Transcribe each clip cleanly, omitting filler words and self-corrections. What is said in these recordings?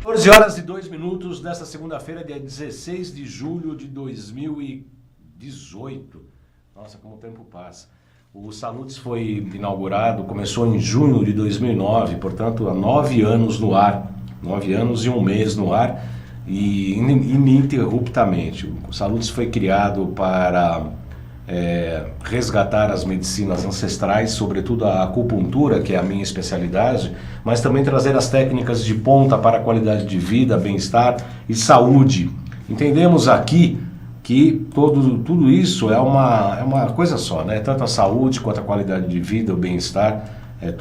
14 horas e 2 minutos desta segunda-feira, dia 16 de julho de 2018. Nossa, como o tempo passa. O Salutes foi inaugurado, começou em junho de 2009, portanto há 9 anos no ar, 9 anos e um mês no ar e ininterruptamente. O Salutes foi criado para resgatar as medicinas ancestrais, sobretudo a acupuntura, que é a minha especialidade, mas também trazer as técnicas de ponta para a qualidade de vida, bem-estar e saúde. Entendemos aqui que tudo isso é uma coisa só, né? Tanto a saúde quanto a qualidade de vida, o bem-estar, é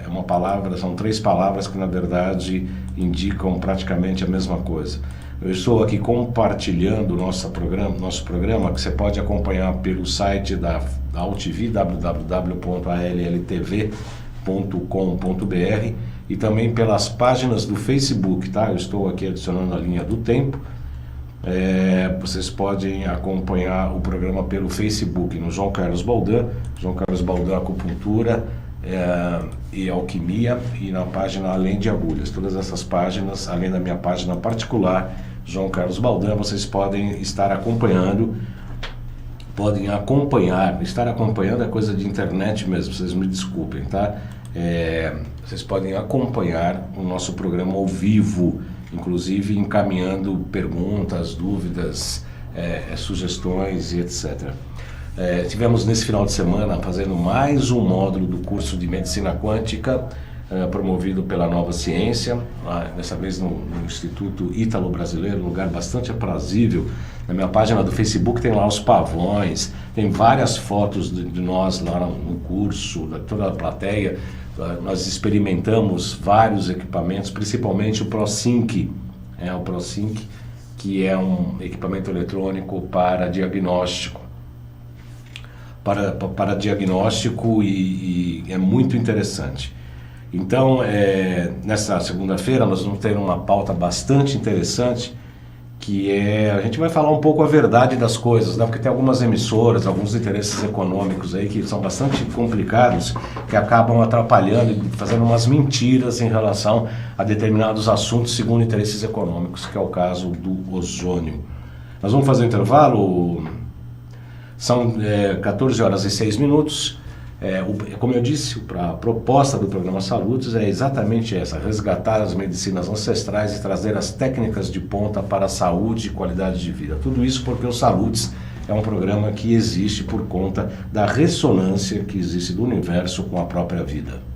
uma palavra, são 3 palavras que na verdade indicam praticamente a mesma coisa. Eu estou aqui compartilhando nosso programa que você pode acompanhar pelo site da AltV, www.alltv.com.br, e também pelas páginas do Facebook, tá? Eu estou aqui adicionando a linha do tempo. Vocês podem acompanhar o programa pelo Facebook, no João Carlos Baldan Acupuntura e Alquimia, e na página Além de Agulhas. Todas essas páginas, além da minha página particular, João Carlos Baldan, vocês podem estar acompanhando. Estar acompanhando é coisa de internet mesmo, vocês me desculpem, tá? Vocês podem acompanhar o nosso programa ao vivo, inclusive encaminhando perguntas, dúvidas, sugestões e etc. Tivemos nesse final de semana fazendo mais um módulo do curso de Medicina Quântica, promovido pela Nova Ciência, dessa vez no Instituto Ítalo-Brasileiro, um lugar bastante aprazível. Na minha página do Facebook tem lá os pavões, tem várias fotos de nós lá no curso, de toda a plateia. Nós experimentamos vários equipamentos, principalmente o ProSync, o ProSync, que é um equipamento eletrônico para diagnóstico. Para diagnóstico e é muito interessante. Então, nessa segunda-feira nós vamos ter uma pauta bastante interessante, que a gente vai falar um pouco a verdade das coisas, né? Porque tem algumas emissoras, alguns interesses econômicos aí que são bastante complicados, que acabam atrapalhando e fazendo umas mentiras em relação a determinados assuntos segundo interesses econômicos, que é o caso do ozônio. Nós vamos fazer um intervalo, são 14 horas e 6 minutos. Como eu disse, a proposta do programa Salutes é exatamente essa: resgatar as medicinas ancestrais e trazer as técnicas de ponta para a saúde e qualidade de vida. Tudo isso porque o Salutes é um programa que existe por conta da ressonância que existe do universo com a própria vida.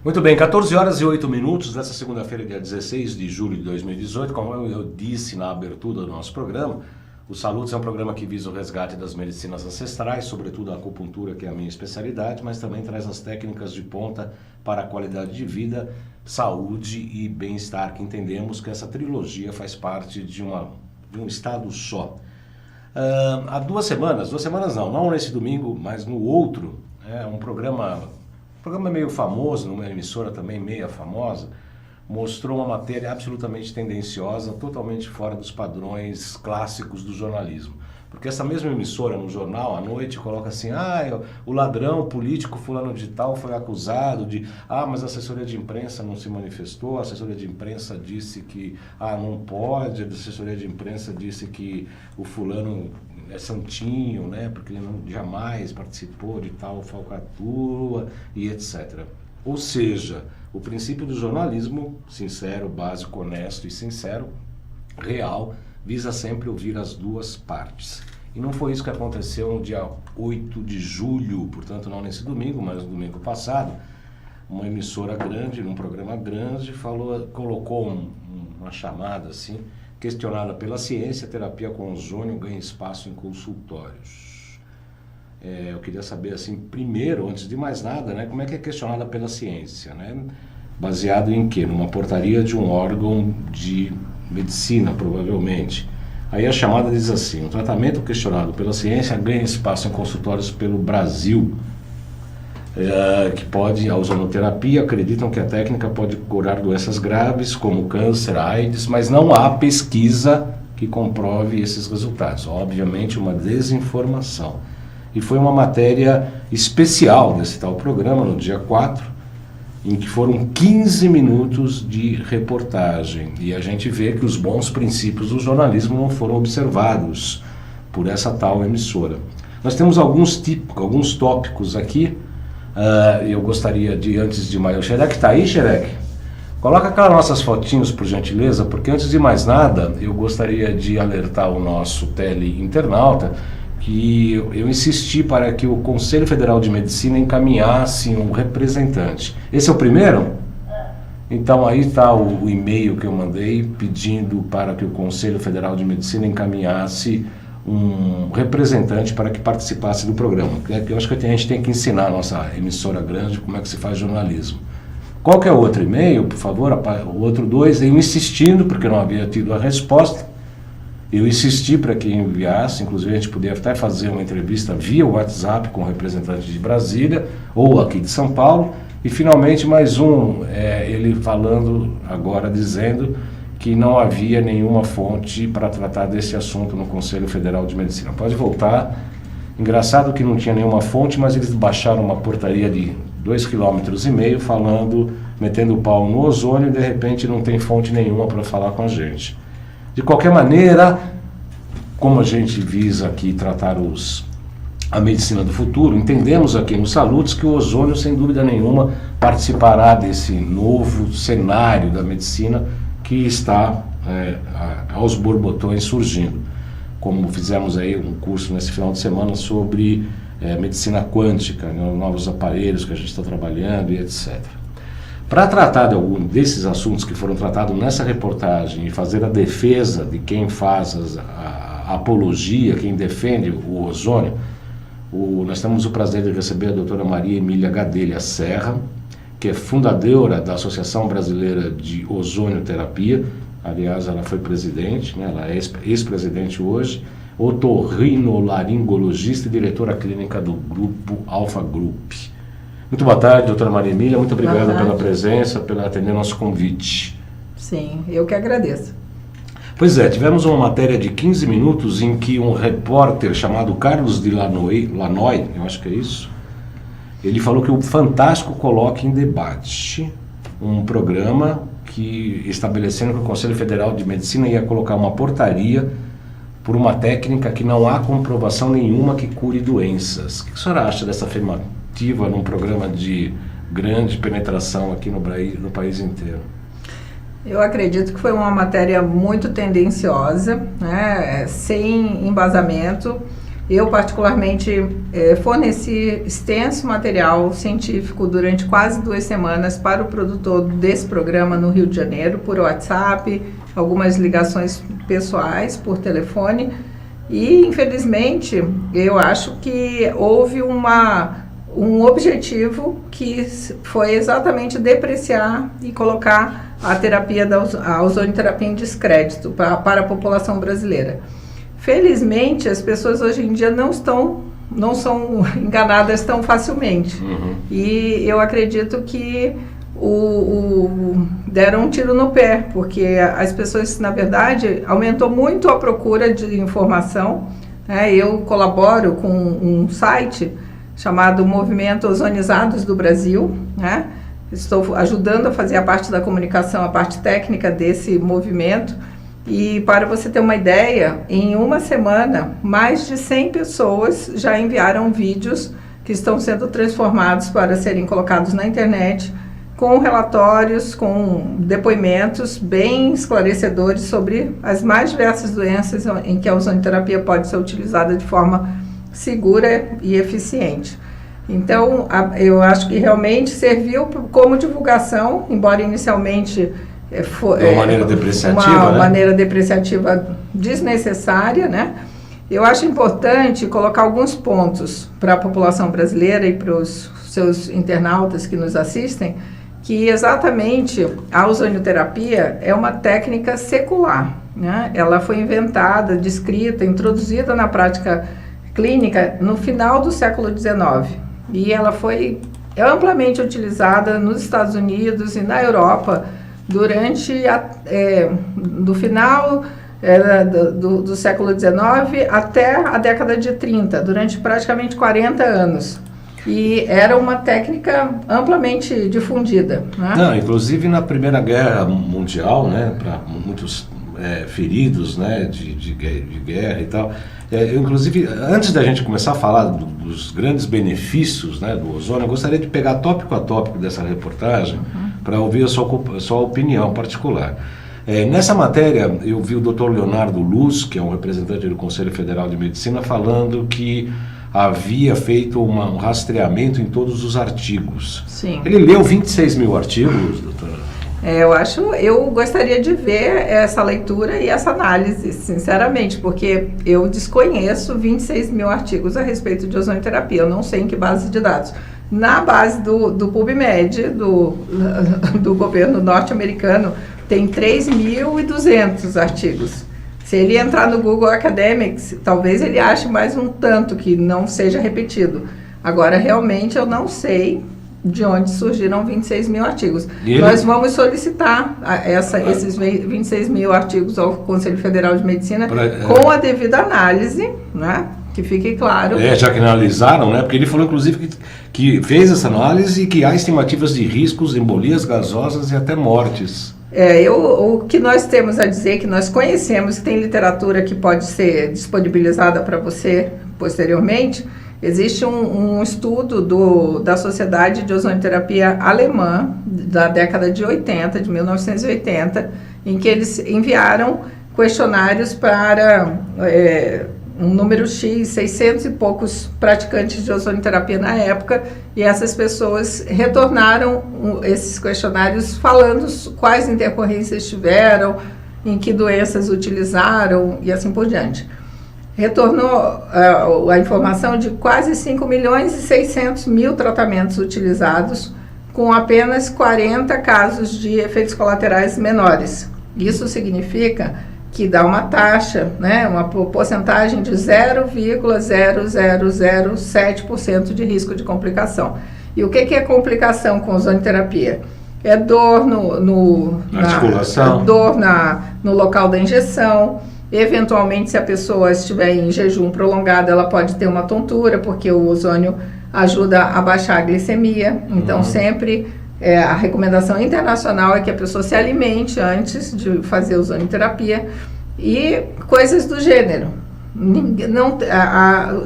Muito bem, 14 horas e 8 minutos dessa segunda-feira, dia 16 de julho de 2018. Como eu disse na abertura do nosso programa, o Salutos é um programa que visa o resgate das medicinas ancestrais, sobretudo a acupuntura, que é a minha especialidade, mas também traz as técnicas de ponta para a qualidade de vida, saúde e bem-estar, que entendemos que essa trilogia faz parte de um estado só. Há 2 semanas não nesse domingo, mas no outro, um programa meio famoso, numa emissora também meia famosa, mostrou uma matéria absolutamente tendenciosa, totalmente fora dos padrões clássicos do jornalismo. Porque essa mesma emissora, no jornal, à noite, coloca assim, o ladrão político fulano de tal foi acusado de, mas a assessoria de imprensa não se manifestou, a assessoria de imprensa disse que, não pode, a assessoria de imprensa disse que o fulano é santinho, né, porque ele jamais participou de tal falcatrua e etc. Ou seja, o princípio do jornalismo sincero, básico, honesto e sincero, real, visa sempre ouvir as duas partes. E não foi isso que aconteceu no dia 8 de julho, portanto não nesse domingo, mas no domingo passado. Uma emissora grande, num programa grande, colocou uma chamada assim, questionada pela ciência, terapia com ozônio ganha espaço em consultórios. Eu queria saber, assim, primeiro, antes de mais nada, né, como é que é questionada pela ciência, né? Baseado em quê? Numa portaria de um órgão de medicina, provavelmente. Aí a chamada diz assim: o tratamento questionado pela ciência ganha espaço em consultórios pelo Brasil, que pode, a ozonoterapia, acreditam que a técnica pode curar doenças graves como câncer, AIDS, mas não há pesquisa que comprove esses resultados. Obviamente uma desinformação. E foi uma matéria especial desse tal programa, no dia 4, em que foram 15 minutos de reportagem. E a gente vê que os bons princípios do jornalismo não foram observados por essa tal emissora. Nós temos alguns tópicos aqui. Eu gostaria de, antes de mais... O Xerec está aí, Xerec? Coloca aquelas nossas fotinhos, por gentileza, porque antes de mais nada, eu gostaria de alertar o nosso teleinternauta que eu insisti para que o Conselho Federal de Medicina encaminhasse um representante. Esse é o primeiro? Então aí está o e-mail que eu mandei pedindo para que o Conselho Federal de Medicina encaminhasse um representante para que participasse do programa. Eu acho que a gente tem que ensinar a nossa emissora grande como é que se faz jornalismo. Qual que é o outro e-mail, por favor? O outro 2, eu insistindo, porque não havia tido a resposta. Eu insisti para que enviasse, inclusive a gente podia até fazer uma entrevista via WhatsApp com o representante de Brasília ou aqui de São Paulo. E finalmente mais ele falando agora, dizendo que não havia nenhuma fonte para tratar desse assunto no Conselho Federal de Medicina. Pode voltar. Engraçado que não tinha nenhuma fonte, mas eles baixaram uma portaria de 2,5 km falando, metendo o pau no ozônio e de repente não tem fonte nenhuma para falar com a gente. De qualquer maneira, como a gente visa aqui tratar a medicina do futuro, entendemos aqui no Salutos que o ozônio, sem dúvida nenhuma, participará desse novo cenário da medicina que está aos borbotões surgindo. Como fizemos aí um curso nesse final de semana sobre medicina quântica, novos aparelhos que a gente está trabalhando e etc. Para tratar de algum desses assuntos que foram tratados nessa reportagem e fazer a defesa de quem faz a apologia, quem defende o ozônio, nós temos o prazer de receber a doutora Maria Emília Gadelha Serra, que é fundadora da Associação Brasileira de Ozonioterapia. Aliás, ela foi presidente, né? Ela é ex-presidente hoje, otorrinolaringologista e diretora clínica do grupo Alpha Group. Muito boa tarde, doutora Maria Emília, muito obrigado pela presença, pela atender nosso convite. Sim, eu que agradeço. Pois é, tivemos uma matéria de 15 minutos em que um repórter chamado Carlos de Lanoy, eu acho que é isso, ele falou que o Fantástico coloca em debate um programa que estabelecendo que o Conselho Federal de Medicina ia colocar uma portaria por uma técnica que não há comprovação nenhuma que cure doenças. O que a senhora acha dessa afirmativa num programa de grande penetração aqui no país inteiro? Eu acredito que foi uma matéria muito tendenciosa, né, sem embasamento, Eu, particularmente, forneci extenso material científico durante quase 2 semanas para o produtor desse programa no Rio de Janeiro, por WhatsApp, algumas ligações pessoais por telefone. E, infelizmente, eu acho que houve um objetivo que foi exatamente depreciar e colocar a terapia a ozonioterapia em descrédito para a população brasileira. Felizmente, as pessoas hoje em dia não são enganadas tão facilmente. Uhum. E eu acredito que deram um tiro no pé, porque as pessoas, na verdade, aumentou muito a procura de informação. Eu colaboro com um site chamado Movimento Ozonizados do Brasil, né? Estou ajudando a fazer a parte da comunicação, a parte técnica desse movimento. E para você ter uma ideia, em uma semana, mais de 100 pessoas já enviaram vídeos que estão sendo transformados para serem colocados na internet, com relatórios, com depoimentos bem esclarecedores sobre as mais diversas doenças em que a ozonioterapia pode ser utilizada de forma segura e eficiente. Então, eu acho que realmente serviu como divulgação, embora inicialmente uma maneira depreciativa, uma maneira depreciativa desnecessária, né? Eu acho importante colocar alguns pontos para a população brasileira e para os seus internautas que nos assistem, que exatamente a ozonioterapia é uma técnica secular, né? Ela foi inventada, descrita, introduzida na prática clínica no final do século XIX e ela foi amplamente utilizada nos Estados Unidos e na Europa durante do final do século XIX até a década de 30, durante praticamente 40 anos. E era uma técnica amplamente difundida, né? Não, inclusive na Primeira Guerra Mundial, né, para muitos feridos, né, de guerra e tal. Inclusive, antes da gente começar a falar dos grandes benefícios, né, do ozônio, eu gostaria de pegar tópico a tópico dessa reportagem para ouvir a sua opinião particular. Nessa matéria, eu vi o Dr. Leonardo Luz, que é um representante do Conselho Federal de Medicina, falando que havia feito um rastreamento em todos os artigos. Sim. Ele leu 26 mil artigos, doutora? Eu gostaria de ver essa leitura e essa análise, sinceramente, porque eu desconheço 26 mil artigos a respeito de ozonioterapia, eu não sei em que base de dados. Na base do PubMed, do governo norte-americano, tem 3.200 artigos. Se ele entrar no Google Academics, talvez ele ache mais um tanto que não seja repetido. Agora, realmente, eu não sei de onde surgiram 26 mil artigos. Nós vamos solicitar esses 26 mil artigos ao Conselho Federal de Medicina com a devida análise, né? Que fique claro. Já que analisaram, né? Porque ele falou, inclusive, que fez essa análise e que há estimativas de riscos, embolias gasosas e até mortes. O que nós temos a dizer, que nós conhecemos, que tem literatura que pode ser disponibilizada para você posteriormente, existe um estudo da Sociedade de Ozonioterapia Alemã, da década de 80, de 1980, em que eles enviaram questionários para um número X, 600 e poucos praticantes de ozonioterapia na época, e essas pessoas retornaram esses questionários falando quais intercorrências tiveram, em que doenças utilizaram e assim por diante. Retornou a informação de quase 5 milhões e 600 mil tratamentos utilizados, com apenas 40 casos de efeitos colaterais menores. Isso significa que dá uma taxa, né, uma porcentagem de 0,0007% de risco de complicação. E o que é complicação com ozonioterapia? É dor na articulação, dor no local da injeção. Eventualmente, se a pessoa estiver em jejum prolongado, ela pode ter uma tontura, porque o ozônio ajuda a baixar a glicemia. Então, sempre a recomendação internacional é que a pessoa se alimente antes de fazer ozonioterapia e coisas do gênero.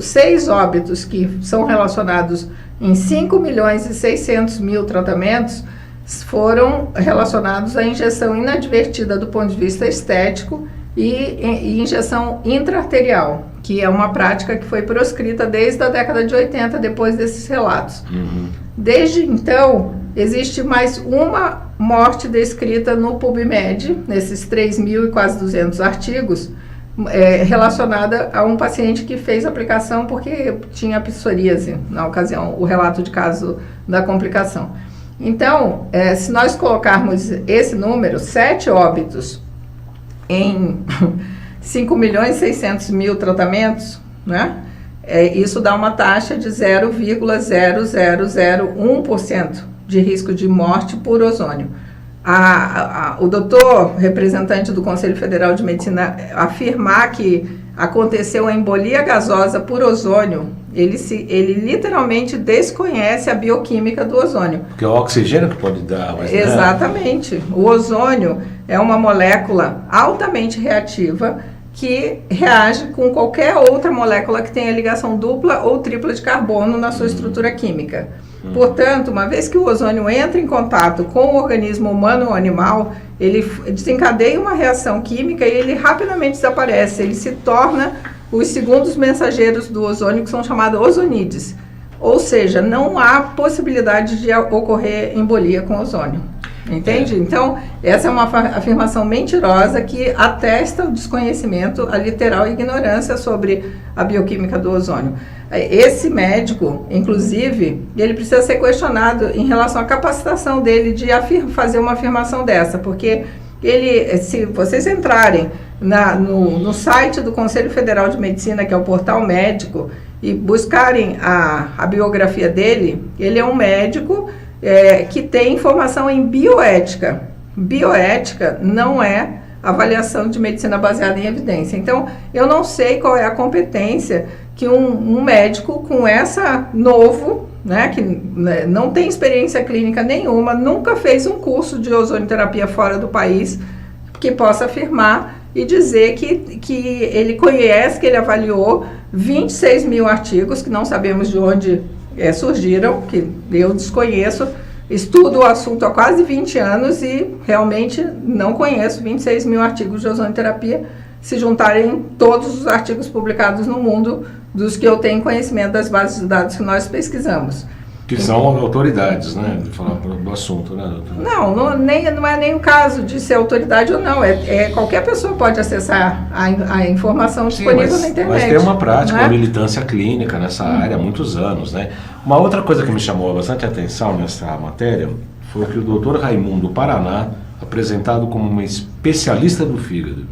6 óbitos que são relacionados em 5 milhões e 600 mil tratamentos foram relacionados à injeção inadvertida do ponto de vista estético e injeção intraarterial, que é uma prática que foi proscrita desde a década de 80, depois desses relatos. Desde então, existe mais uma morte descrita no PubMed, nesses 3.000 e quase 200 artigos, relacionada a um paciente que fez aplicação porque tinha psoríase, na ocasião, o relato de caso da complicação. Então, se nós colocarmos esse número, 7 óbitos em 5.600.000 tratamentos, né? Isso dá uma taxa de 0,0001% de risco de morte por ozônio. O doutor, representante do Conselho Federal de Medicina, afirmar que aconteceu a embolia gasosa por ozônio, ele literalmente desconhece a bioquímica do ozônio. Porque é o oxigênio que pode dar... Mas exatamente. O ozônio é uma molécula altamente reativa que reage com qualquer outra molécula que tenha ligação dupla ou tripla de carbono na sua estrutura química. Portanto, uma vez que o ozônio entra em contato com o organismo humano ou animal, ele desencadeia uma reação química e ele rapidamente desaparece. Ele se torna os segundos mensageiros do ozônio, que são chamados ozonídeos. Ou seja, não há possibilidade de ocorrer embolia com ozônio. Entende? Então, essa é uma afirmação mentirosa que atesta o desconhecimento, a literal ignorância sobre a bioquímica do ozônio. Esse médico, inclusive, ele precisa ser questionado em relação à capacitação dele de fazer uma afirmação dessa, porque ele, se vocês entrarem no site do Conselho Federal de Medicina, que é o Portal Médico, e buscarem a biografia dele, ele é um médico que tem formação em bioética. Bioética não é avaliação de medicina baseada em evidência. Então, eu não sei qual é a competência que um médico com essa novo, né, que não tem experiência clínica nenhuma, nunca fez um curso de ozonioterapia fora do país, que possa afirmar e dizer que ele conhece, que ele avaliou 26.000 artigos, que não sabemos de onde surgiram, que eu desconheço, estudo o assunto há quase 20 anos e realmente não conheço 26.000 artigos de ozonioterapia, se juntarem todos os artigos publicados no mundo dos que eu tenho conhecimento das bases de dados que nós pesquisamos. Que são autoridades, né, de falar do assunto, né, doutora? Não é nem o caso de ser autoridade ou não, qualquer pessoa pode acessar a informação disponível na internet. Mas tem uma prática, né? Uma militância clínica nessa área há muitos anos, né? Uma outra coisa que me chamou bastante atenção nessa matéria foi que o doutor Raimundo Paraná, apresentado como um especialista do fígado,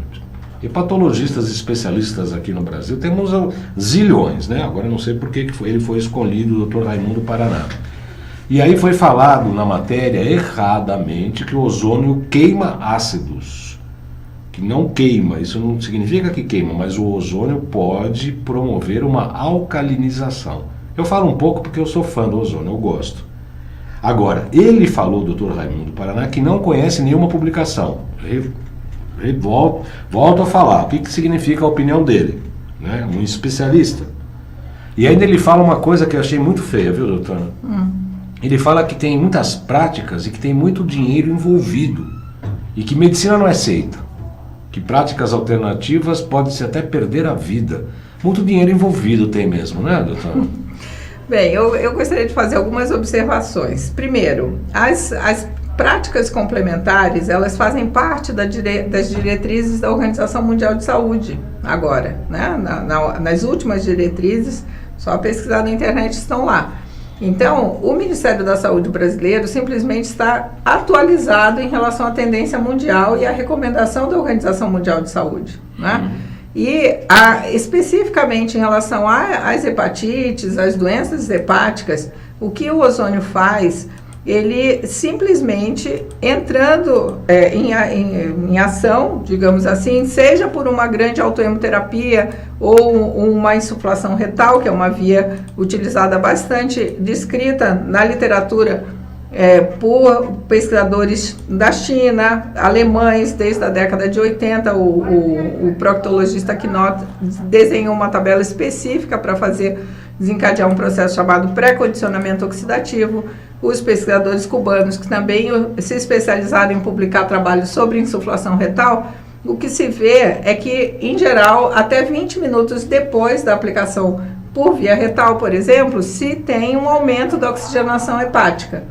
e patologistas especialistas aqui no Brasil, temos zilhões, né? Agora eu não sei por que ele foi escolhido, o Dr. Raimundo Paraná. E aí foi falado na matéria, erradamente, que o ozônio queima ácidos. Que não queima, isso não significa que queima, mas o ozônio pode promover uma alcalinização. Eu falo um pouco porque eu sou fã do ozônio, eu gosto. Agora, ele falou, o Dr. Raimundo Paraná, que não conhece nenhuma publicação. Volto a falar, o que significa a opinião dele, né? Um especialista. E ainda ele fala uma coisa que eu achei muito feia, viu, doutora? Ele fala que tem muitas práticas e que tem muito dinheiro envolvido e que medicina não é seita, que práticas alternativas podem-se até perder a vida. Muito dinheiro envolvido tem mesmo, né, doutora? Bem, eu gostaria de fazer algumas observações. Primeiro, as práticas complementares, elas fazem parte das diretrizes da Organização Mundial de Saúde, agora, né? Nas últimas diretrizes, só pesquisar na internet, estão lá. Então, o Ministério da Saúde brasileiro simplesmente está atualizado em relação à tendência mundial e à recomendação da Organização Mundial de Saúde, né? E especificamente em relação às hepatites, às doenças hepáticas, o que o ozônio faz, ele simplesmente entrando em ação, digamos assim, seja por uma grande autohemoterapia ou uma insuflação retal, que é uma via utilizada bastante, descrita na literatura por pesquisadores da China, alemães, desde a década de 80, o proctologista Knott desenhou uma tabela específica para desencadear um processo chamado pré-condicionamento oxidativo. Os pesquisadores cubanos, que também se especializaram em publicar trabalhos sobre insuflação retal, o que se vê é que, em geral, até 20 minutos depois da aplicação por via retal, por exemplo, se tem um aumento da oxigenação hepática.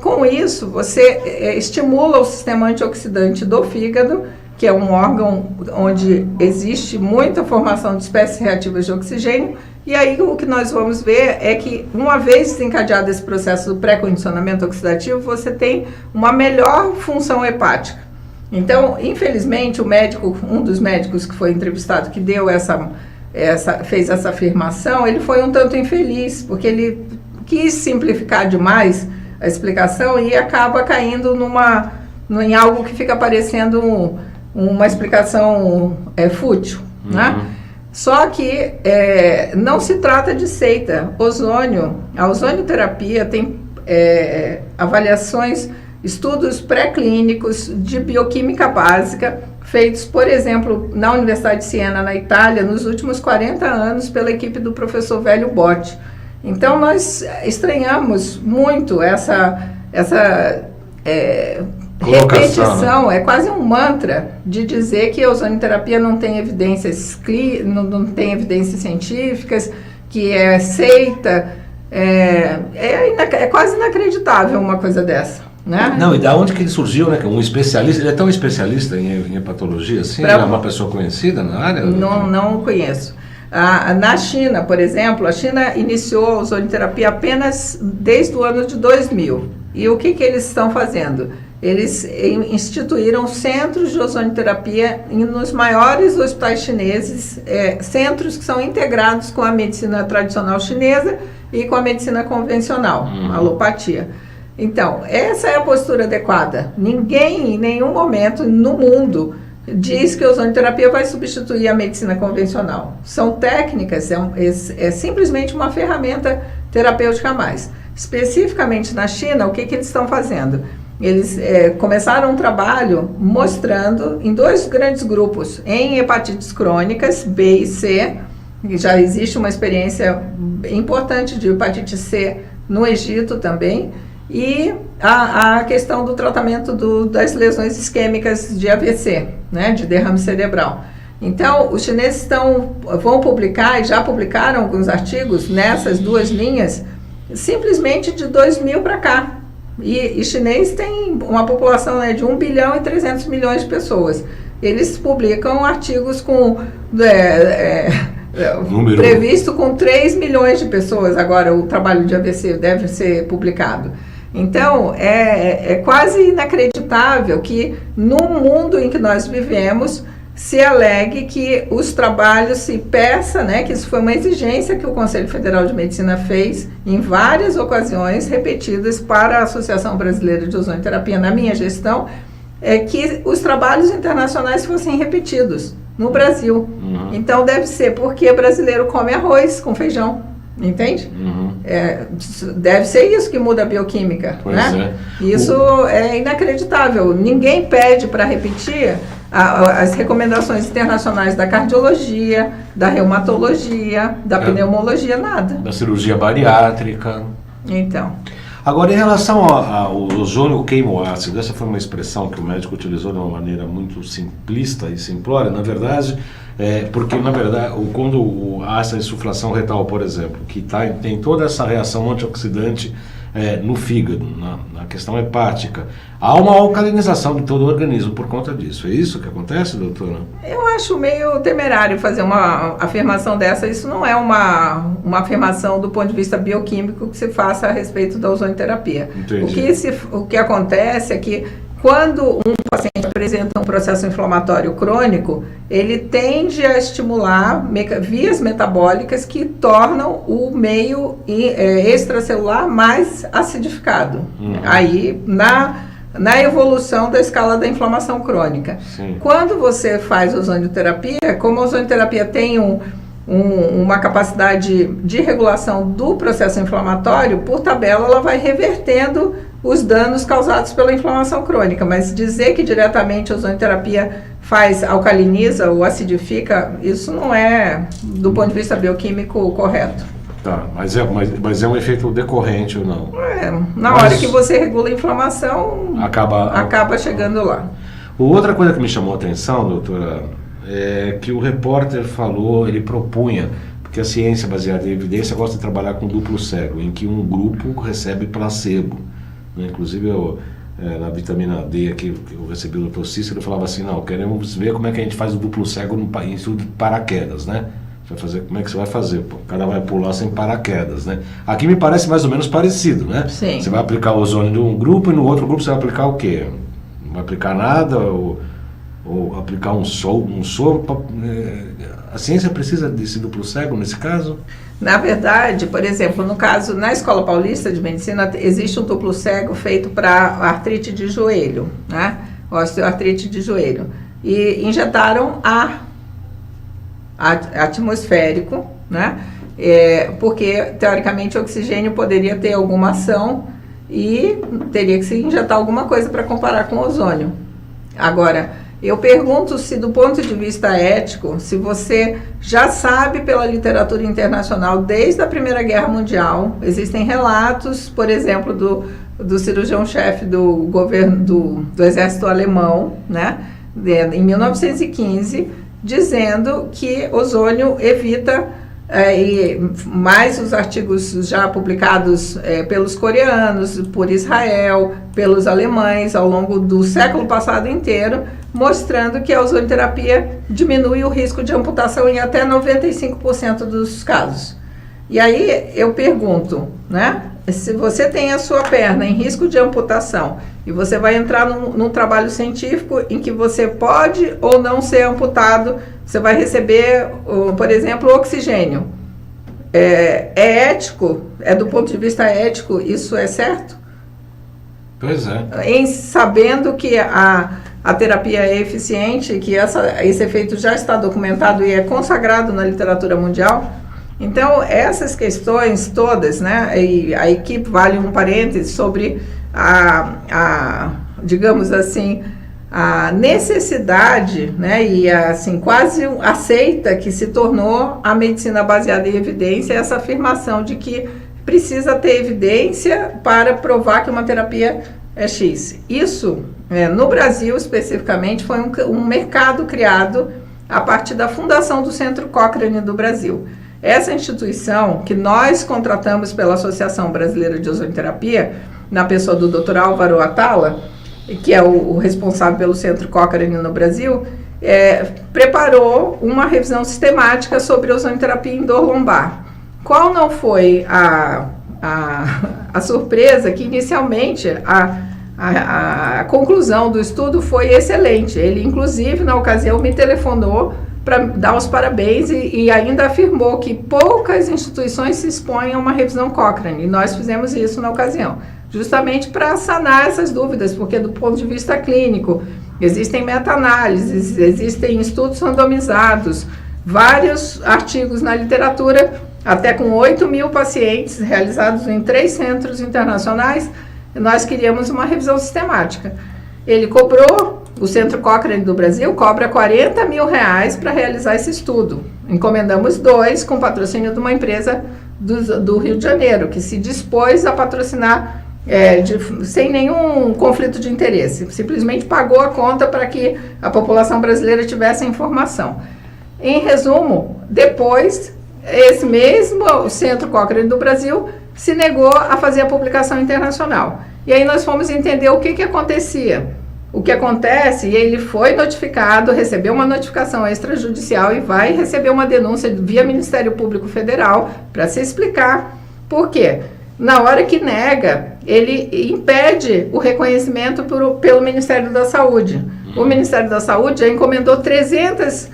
Com isso, você estimula o sistema antioxidante do fígado, que é um órgão onde existe muita formação de espécies reativas de oxigênio, e aí o que nós vamos ver é que, uma vez desencadeado esse processo do pré-condicionamento oxidativo, você tem uma melhor função hepática. Então, infelizmente, um dos médicos que foi entrevistado, que deu fez essa afirmação, ele foi um tanto infeliz, porque ele quis simplificar demais a explicação e acaba caindo em algo que fica parecendo uma explicação fútil, né? Só que não se trata de seita. A ozonioterapia tem avaliações, estudos pré-clínicos de bioquímica básica, feitos, por exemplo, na Universidade de Siena, na Itália, nos últimos 40 anos, pela equipe do professor Velho Botti. Então, nós estranhamos muito essa repetição, né? é quase um mantra de dizer que a ozonioterapia não tem evidências científicas, que é seita. É quase inacreditável uma coisa dessa, né? Não, e da onde que ele surgiu, né? Um especialista, ele é tão especialista em hepatologia assim? Ele é uma pessoa conhecida na área? Não conheço. Na China, por exemplo, a China iniciou a ozonioterapia apenas desde o ano de 2000. E o que eles estão fazendo? Eles instituíram centros de ozonioterapia nos maiores hospitais chineses, centros que são integrados com a medicina tradicional chinesa e com a medicina convencional, a alopatia. Então, essa é a postura adequada. Ninguém, em nenhum momento no mundo, diz que a ozonioterapia vai substituir a medicina convencional. São técnicas, é simplesmente uma ferramenta terapêutica a mais. Especificamente na China, o que eles estão fazendo? Eles começaram um trabalho mostrando em 2 grandes grupos, em hepatites crônicas, B e C, e já existe uma experiência importante de hepatite C no Egito também, e a questão do tratamento das lesões isquêmicas de AVC, né, de derrame cerebral. Então, os chineses vão publicar, e já publicaram alguns artigos nessas 2 linhas, simplesmente de 2000 para cá. E chinês tem uma população, né, de 1 bilhão e 300 milhões de pessoas. Eles publicam artigos com previsto com 3 milhões de pessoas. Agora o trabalho de AVC deve ser publicado. Então, é quase inacreditável que, no mundo em que nós vivemos, se alegue que os trabalhos se peça, né, que isso foi uma exigência que o Conselho Federal de Medicina fez em várias ocasiões repetidas para a Associação Brasileira de Ozonioterapia na minha gestão, que os trabalhos internacionais fossem repetidos no Brasil. Então, deve ser porque brasileiro come arroz com feijão. Entende? Deve ser isso que muda a bioquímica, né? Isso é inacreditável. Ninguém pede para repetir as recomendações internacionais da cardiologia, da reumatologia, da pneumologia, nada. Da cirurgia bariátrica. Então. Agora, em relação ao ozônio queimoácido, essa foi uma expressão que o médico utilizou de uma maneira muito simplista e simplória, na verdade, porque, na verdade, quando há essa insuflação retal, por exemplo, que tem toda essa reação antioxidante no fígado, na questão hepática, há uma alcalinização de todo o organismo por conta disso. É isso que acontece, doutora? Eu acho meio temerário fazer uma afirmação dessa. Isso não é uma afirmação do ponto de vista bioquímico que se faça a respeito da ozonioterapia. O que acontece é que quando um paciente apresenta um processo inflamatório crônico, ele tende a estimular vias metabólicas que tornam o meio extracelular mais acidificado. Aí, na evolução da escala da inflamação crônica. Sim. Quando você faz ozonioterapia, como a ozonioterapia tem uma capacidade de regulação do processo inflamatório, por tabela ela vai revertendo os danos causados pela inflamação crônica, mas dizer que diretamente a ozonioterapia alcaliniza ou acidifica, isso não é, do ponto de vista bioquímico, correto. Tá, mas é um efeito decorrente ou não? Na hora que você regula a inflamação, acaba chegando lá. Outra coisa que me chamou a atenção, doutora, é que o repórter falou, ele propunha, porque a ciência baseada em evidência gosta de trabalhar com duplo cego, em que um grupo recebe placebo. Né? Inclusive, na vitamina D aqui, que eu recebi do Dr. Cícero, ele falava assim, não, queremos ver como é que a gente faz o duplo cego em estudo de paraquedas, né? Você vai fazer, como é que você vai fazer? Pô, o cara vai pular sem paraquedas, né? Aqui me parece mais ou menos parecido, né? Sim. Você vai aplicar o ozônio de um grupo e no outro grupo você vai aplicar o quê? Não vai aplicar nada ou aplicar um soro? A ciência precisa desse duplo cego nesse caso? Na verdade, por exemplo, no caso, na Escola Paulista de Medicina, existe um duplo cego feito para artrite de joelho, né? Osteoartrite de joelho. E injetaram ar atmosférico, né? Porque, teoricamente, o oxigênio poderia ter alguma ação e teria que se injetar alguma coisa para comparar com o ozônio. Agora, eu pergunto se, do ponto de vista ético, se você já sabe pela literatura internacional, desde a Primeira Guerra Mundial, existem relatos, por exemplo, do cirurgião-chefe do governo do exército alemão, né, em 1915, dizendo que ozônio evita, e mais os artigos já publicados pelos coreanos, por Israel, pelos alemães, ao longo do século passado inteiro, mostrando que a ozonioterapia diminui o risco de amputação em até 95% dos casos. E aí eu pergunto, né, se você tem a sua perna em risco de amputação e você vai entrar num trabalho científico em que você pode ou não ser amputado, você vai receber, por exemplo, oxigênio. É ético? Do ponto de vista ético, isso é certo? Pois é. Em sabendo que a terapia é eficiente, que esse efeito já está documentado e é consagrado na literatura mundial. Então, essas questões todas, né, e a equipe vale um parêntese sobre digamos assim, a necessidade, né, e assim, quase aceita que se tornou a medicina baseada em evidência, essa afirmação de que precisa ter evidência para provar que uma terapia é X. Isso, no Brasil especificamente, foi um mercado criado a partir da fundação do Centro Cochrane do Brasil. Essa instituição, que nós contratamos pela Associação Brasileira de Ozonioterapia, na pessoa do Dr. Álvaro Atala, que é o responsável pelo Centro Cochrane no Brasil, preparou uma revisão sistemática sobre ozonioterapia em dor lombar. Qual não foi a surpresa que, inicialmente, a conclusão do estudo foi excelente. Ele, inclusive, na ocasião, me telefonou para dar os parabéns e ainda afirmou que poucas instituições se expõem a uma revisão Cochrane. E nós fizemos isso na ocasião, justamente para sanar essas dúvidas, porque do ponto de vista clínico, existem meta-análises, existem estudos randomizados, vários artigos na literatura, até com 8.000 pacientes realizados em 3 centros internacionais. Nós queríamos uma revisão sistemática. Ele cobrou, o Centro Cochrane do Brasil cobra R$40 mil para realizar esse estudo. Encomendamos 2 com patrocínio de uma empresa do Rio de Janeiro, que se dispôs a patrocinar sem nenhum conflito de interesse. Simplesmente pagou a conta para que a população brasileira tivesse a informação. Em resumo, depois, esse mesmo Centro Cochrane do Brasil se negou a fazer a publicação internacional. E aí nós fomos entender o que acontecia. O que acontece, e ele foi notificado, recebeu uma notificação extrajudicial e vai receber uma denúncia via Ministério Público Federal para se explicar por quê. Na hora que nega, ele impede o reconhecimento pelo Ministério da Saúde. O Ministério da Saúde já encomendou 300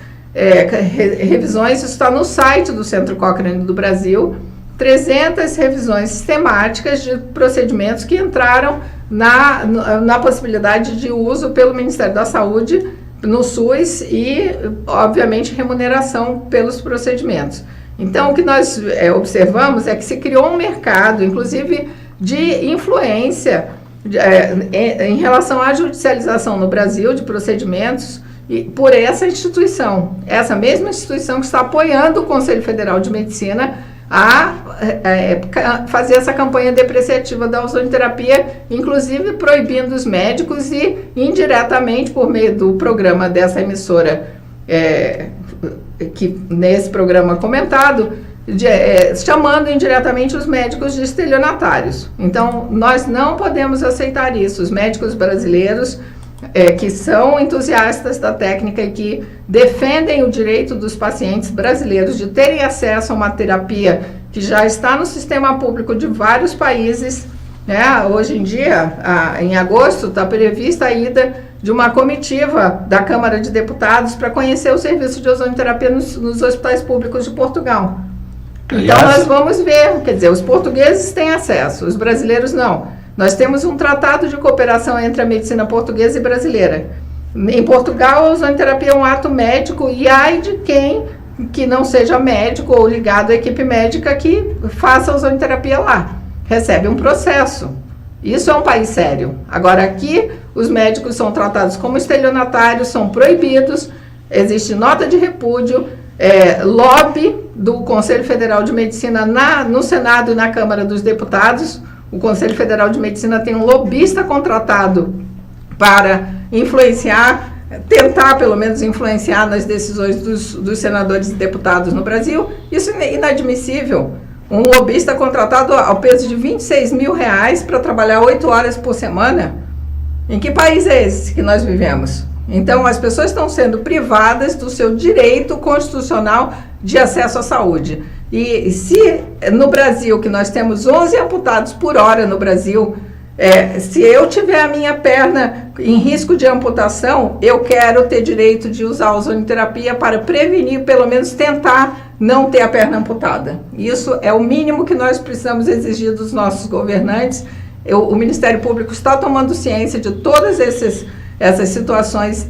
revisões, isso está no site do Centro Cochrane do Brasil, 300 revisões sistemáticas de procedimentos que entraram na possibilidade de uso pelo Ministério da Saúde no SUS e, obviamente, remuneração pelos procedimentos. Então, o que nós observamos é que se criou um mercado, inclusive, de influência em relação à judicialização no Brasil de procedimentos por essa instituição. Essa mesma instituição que está apoiando o Conselho Federal de Medicina a fazer essa campanha depreciativa da ozonioterapia, inclusive proibindo os médicos e indiretamente por meio do programa dessa emissora, que nesse programa comentado, chamando indiretamente os médicos de estelionatários. Então, nós não podemos aceitar isso. Os médicos brasileiros que são entusiastas da técnica e que defendem o direito dos pacientes brasileiros de terem acesso a uma terapia que já está no sistema público de vários países, né? Hoje em dia, em agosto, está prevista a ida de uma comitiva da Câmara de Deputados para conhecer o serviço de ozonioterapia nos hospitais públicos de Portugal. Então, nós vamos ver, quer dizer, os portugueses têm acesso, os brasileiros não. Nós temos um tratado de cooperação entre a medicina portuguesa e brasileira. Em Portugal, a ozonioterapia é um ato médico e ai de quem que não seja médico ou ligado à equipe médica que faça a ozonioterapia lá. Recebe um processo. Isso é um país sério. Agora, aqui, os médicos são tratados como estelionatários, são proibidos, existe nota de repúdio, lobby do Conselho Federal de Medicina no Senado e na Câmara dos Deputados. O Conselho Federal de Medicina tem um lobista contratado para influenciar, tentar pelo menos influenciar nas decisões dos senadores e deputados no Brasil. Isso é inadmissível. Um lobista contratado ao peso de R$26 mil para trabalhar 8 horas por semana. Em que país é esse que nós vivemos? Então, as pessoas estão sendo privadas do seu direito constitucional de acesso à saúde. E se no Brasil, que nós temos 11 amputados por hora no Brasil, se eu tiver a minha perna em risco de amputação, eu quero ter direito de usar a ozonioterapia para prevenir, pelo menos tentar não ter a perna amputada. Isso é o mínimo que nós precisamos exigir dos nossos governantes. O Ministério Público está tomando ciência de todas essas situações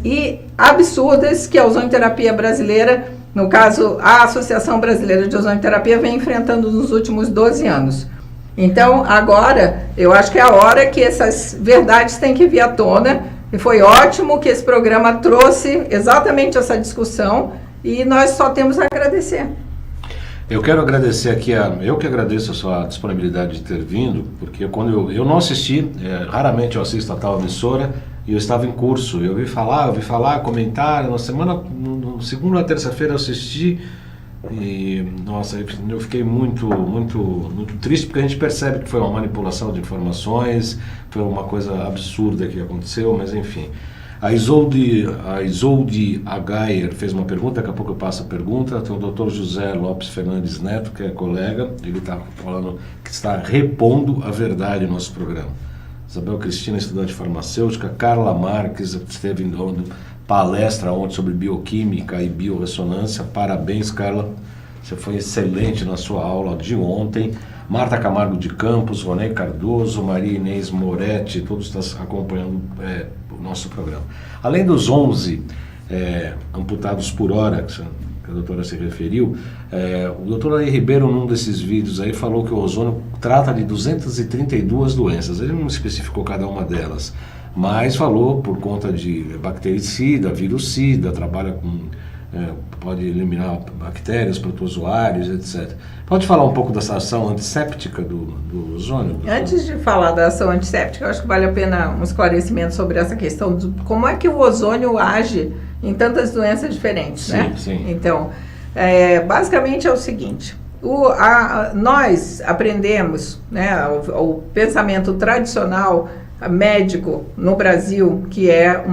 absurdas que a ozonioterapia brasileira, no caso, a Associação Brasileira de Ozonioterapia, vem enfrentando nos últimos 12 anos. Então, agora, eu acho que é a hora que essas verdades têm que vir à tona, e foi ótimo que esse programa trouxe exatamente essa discussão, e nós só temos a agradecer. Eu quero agradecer aqui, eu que agradeço a sua disponibilidade de ter vindo, porque quando eu não assisti, raramente eu assisto a tal emissora, e eu estava em curso, eu ouvi falar, comentar, na segunda ou terça-feira eu assisti, e nossa, eu fiquei muito triste, porque a gente percebe que foi uma manipulação de informações, foi uma coisa absurda que aconteceu, mas enfim. A Isolde Agayer fez uma pergunta, daqui a pouco eu passo a pergunta. Tem o Dr. José Lopes Fernandes Neto, que é colega, ele está falando que está repondo a verdade no nosso programa. Isabel Cristina, estudante farmacêutica. Carla Marques esteve dando palestra ontem sobre bioquímica e biorressonância. Parabéns, Carla, você foi excelente na sua aula de ontem. Marta Camargo de Campos, Ronei Cardoso, Maria Inês Moretti, todos estão acompanhando o nosso programa. Além dos 11 amputados por hora, que a doutora se referiu, o doutor Ari Ribeiro, num desses vídeos aí, falou que o ozônio trata de 232 doenças. Ele não especificou cada uma delas, mas falou por conta de bactericida, virucida, trabalha com... pode eliminar bactérias, protozoários, etc. Pode falar um pouco dessa ação antisséptica do ozônio? Doutor? Antes de falar da ação antisséptica, eu acho que vale a pena um esclarecimento sobre essa questão de como é que o ozônio age em tantas doenças diferentes, sim, né? Sim. Então, basicamente é o seguinte, nós aprendemos, né, o pensamento tradicional médico no Brasil, que é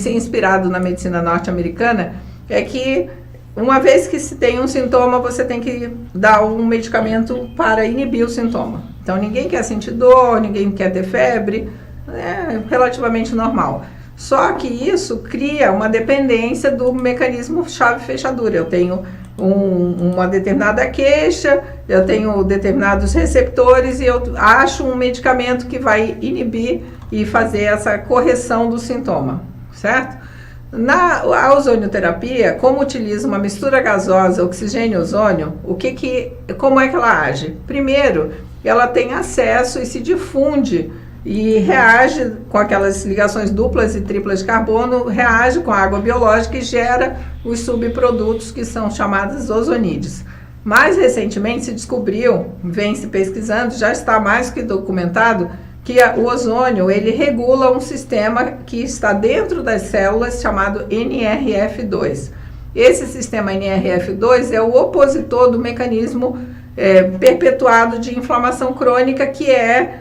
inspirado na medicina norte-americana, é que uma vez que se tem um sintoma, você tem que dar um medicamento para inibir o sintoma. Então, ninguém quer sentir dor, ninguém quer ter febre, é relativamente normal. Só que isso cria uma dependência do mecanismo chave-fechadura. Eu tenho uma determinada queixa, eu tenho determinados receptores e eu acho um medicamento que vai inibir e fazer essa correção do sintoma, certo? A ozonioterapia, como utiliza uma mistura gasosa, oxigênio e ozônio, como é que ela age? Primeiro, ela tem acesso e se difunde e reage com aquelas ligações duplas e triplas de carbono, reage com a água biológica e gera os subprodutos que são chamados ozonides. Mais recentemente se descobriu, vem se pesquisando, já está mais que documentado, que o ozônio ele regula um sistema que está dentro das células chamado NRF2. Esse sistema NRF2 é o opositor do mecanismo perpetuado de inflamação crônica, que é,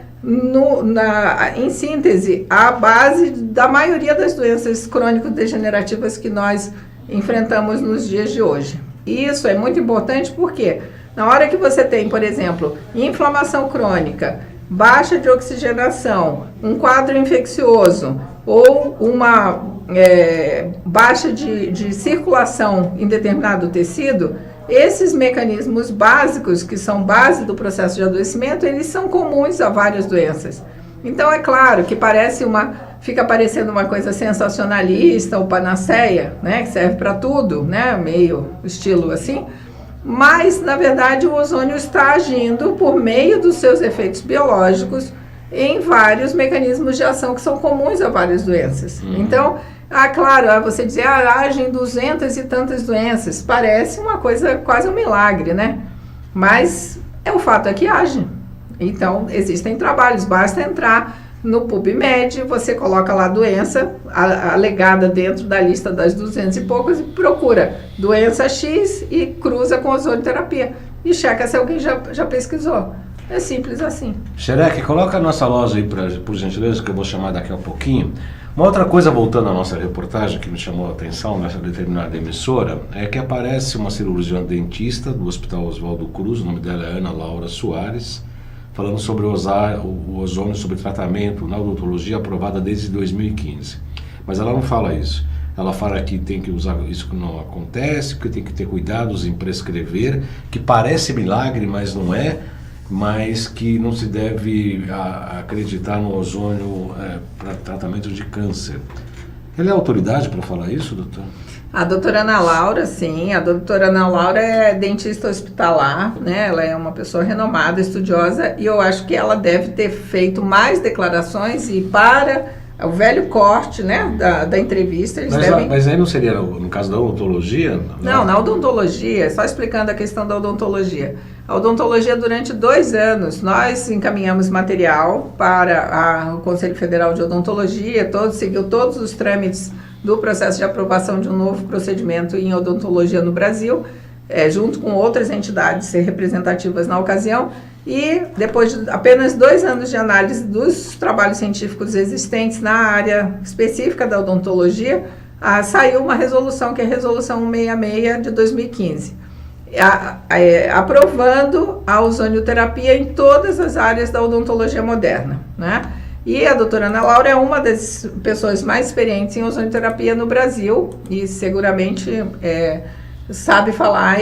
em síntese, a base da maioria das doenças crônico-degenerativas que nós enfrentamos nos dias de hoje. Isso é muito importante porque na hora que você tem, por exemplo, inflamação crônica, baixa de oxigenação, um quadro infeccioso ou uma baixa de circulação em determinado tecido, esses mecanismos básicos, que são base do processo de adoecimento, eles são comuns a várias doenças. Então, é claro que fica parecendo uma coisa sensacionalista ou panaceia, né, que serve para tudo, né, meio estilo assim, mas, na verdade, o ozônio está agindo por meio dos seus efeitos biológicos em vários mecanismos de ação que são comuns a várias doenças. Então, claro, você dizer, age em 200 e tantas doenças, parece uma coisa, quase um milagre, né? Mas o fato é que age. Então, existem trabalhos, basta entrar no PubMed, você coloca lá a doença alegada dentro da lista das 200 e poucas e procura doença X e cruza com ozonioterapia e checa se alguém já pesquisou. É simples assim. Xerec, coloca a nossa loja aí, por gentileza, que eu vou chamar daqui a pouquinho. Uma outra coisa, voltando à nossa reportagem, que me chamou a atenção nessa determinada emissora, é que aparece uma cirurgiã dentista do Hospital Oswaldo Cruz, o nome dela é Ana Laura Soares, falando sobre o ozônio sob tratamento na odontologia, aprovada desde 2015. Mas ela não fala isso. Ela fala que tem que usar isso, que não acontece, que tem que ter cuidados em prescrever, que parece milagre, mas não é, mas que não se deve acreditar no ozônio para tratamento de câncer. Ela é autoridade para falar isso, doutor? A doutora Ana Laura, sim. A doutora Ana Laura é dentista hospitalar, né? Ela é uma pessoa renomada, estudiosa, e eu acho que ela deve ter feito mais declarações e para o velho corte, né, da entrevista. Mas aí não seria, no caso da odontologia? Não, na odontologia, só explicando a questão da odontologia. A odontologia, durante 2 anos, nós encaminhamos material para o Conselho Federal de Odontologia, seguiu todos os trâmites do processo de aprovação de um novo procedimento em odontologia no Brasil, junto com outras entidades representativas na ocasião, e depois de apenas 2 anos de análise dos trabalhos científicos existentes na área específica da odontologia, saiu uma resolução, que é a Resolução 166 de 2015, aprovando a ozonioterapia em todas as áreas da odontologia moderna, né? E a doutora Ana Laura é uma das pessoas mais experientes em ozonioterapia no Brasil e seguramente sabe falar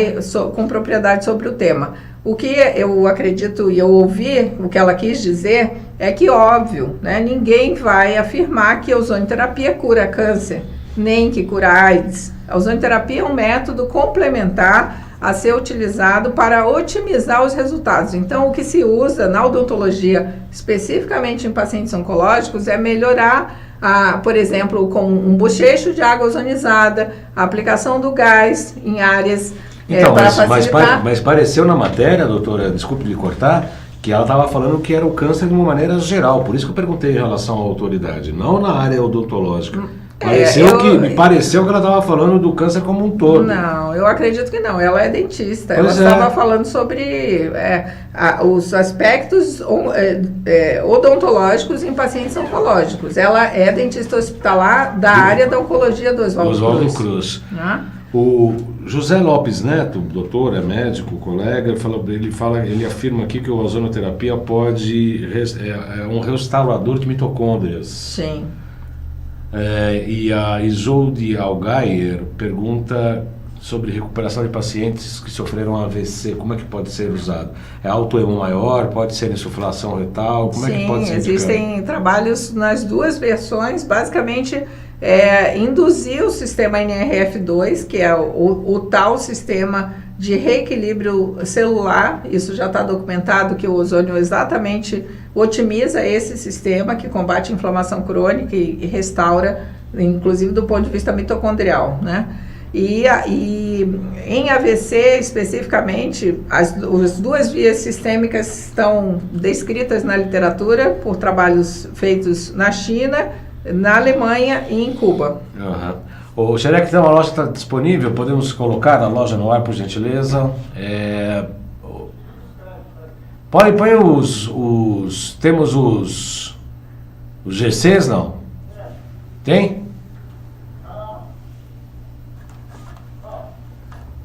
com propriedade sobre o tema. O que eu acredito e eu ouvi, o que ela quis dizer, é que, óbvio, né, ninguém vai afirmar que a ozonioterapia cura câncer, nem que cura AIDS. A ozonioterapia é um método complementar a ser utilizado para otimizar os resultados. Então, o que se usa na odontologia, especificamente em pacientes oncológicos, é melhorar, por exemplo, com um bochecho de água ozonizada, a aplicação do gás em áreas para facilitar. Mas pareceu na matéria, doutora, desculpe lhe cortar, que ela estava falando que era o câncer de uma maneira geral. Por isso que eu perguntei em relação à autoridade, não na área odontológica. Me pareceu que ela estava falando do câncer como um todo. Não, eu acredito que não. Ela é dentista. Ela estava falando sobre os aspectos odontológicos em pacientes oncológicos. Ela é dentista hospitalar da área da oncologia do Oswaldo Cruz. O José Lopes Neto, doutor, é médico, colega, ele afirma aqui que a ozonoterapia é um restaurador de mitocôndrias. Sim. E a Isolde Algaier pergunta sobre recuperação de pacientes que sofreram AVC, como é que pode ser usado? É autoemum maior, pode ser insuflação retal, como é que pode ser indicado? Sim, existem trabalhos nas 2 versões, basicamente induzir o sistema NRF2, que é o tal sistema de reequilíbrio celular. Isso já está documentado, que o ozônio exatamente otimiza esse sistema, que combate a inflamação crônica e restaura, inclusive do ponto de vista mitocondrial, né? E em AVC, especificamente, as 2 vias sistêmicas estão descritas na literatura por trabalhos feitos na China, na Alemanha e em Cuba. O Xerec, tem uma loja que está disponível, podemos colocar na loja no ar, por gentileza. Põe temos os GCs, não? Tem?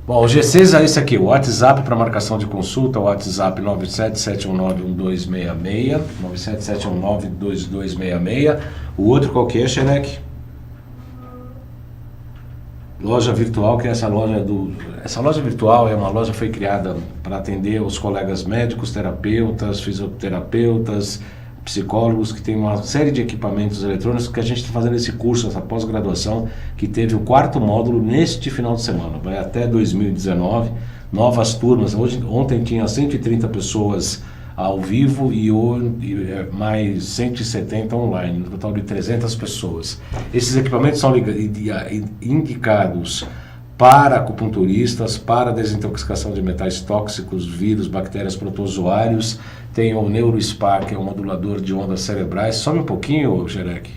Bom, o GCs é esse aqui, o WhatsApp para marcação de consulta, o WhatsApp 977191266, 977192266. O outro qual que é, Xerec? Loja virtual, que é essa loja virtual é uma loja que foi criada para atender os colegas médicos, terapeutas, fisioterapeutas, psicólogos, que tem uma série de equipamentos eletrônicos que a gente está fazendo esse curso, essa pós-graduação, que teve o 4º módulo neste final de semana, vai até 2019, novas turmas. Ontem tinha 130 pessoas ao vivo e mais 170 online, no total de 300 pessoas. Esses equipamentos são indicados para acupunturistas, para desintoxicação de metais tóxicos, vírus, bactérias, protozoários. Tem o NeuroSpa, que é um modulador de ondas cerebrais. Some um pouquinho, Xerec.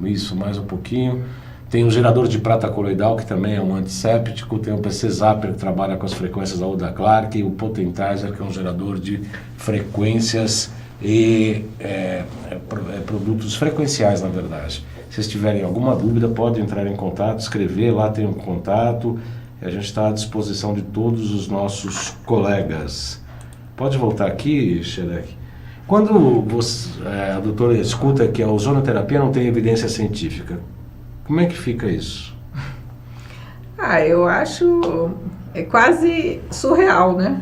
Isso, mais um pouquinho. Tem o gerador de prata coloidal, que também é um antisséptico. Tem o PC Zapper, que trabalha com as frequências da Oda Clark. E o Potentizer, que é um gerador de frequências e produtos frequenciais, na verdade. Se vocês tiverem alguma dúvida, podem entrar em contato, escrever, lá tem um contato. A gente está à disposição de todos os nossos colegas. Pode voltar aqui, Xerec. Quando a doutora escuta que a ozonoterapia não tem evidência científica, como é que fica isso? Eu acho quase surreal, né?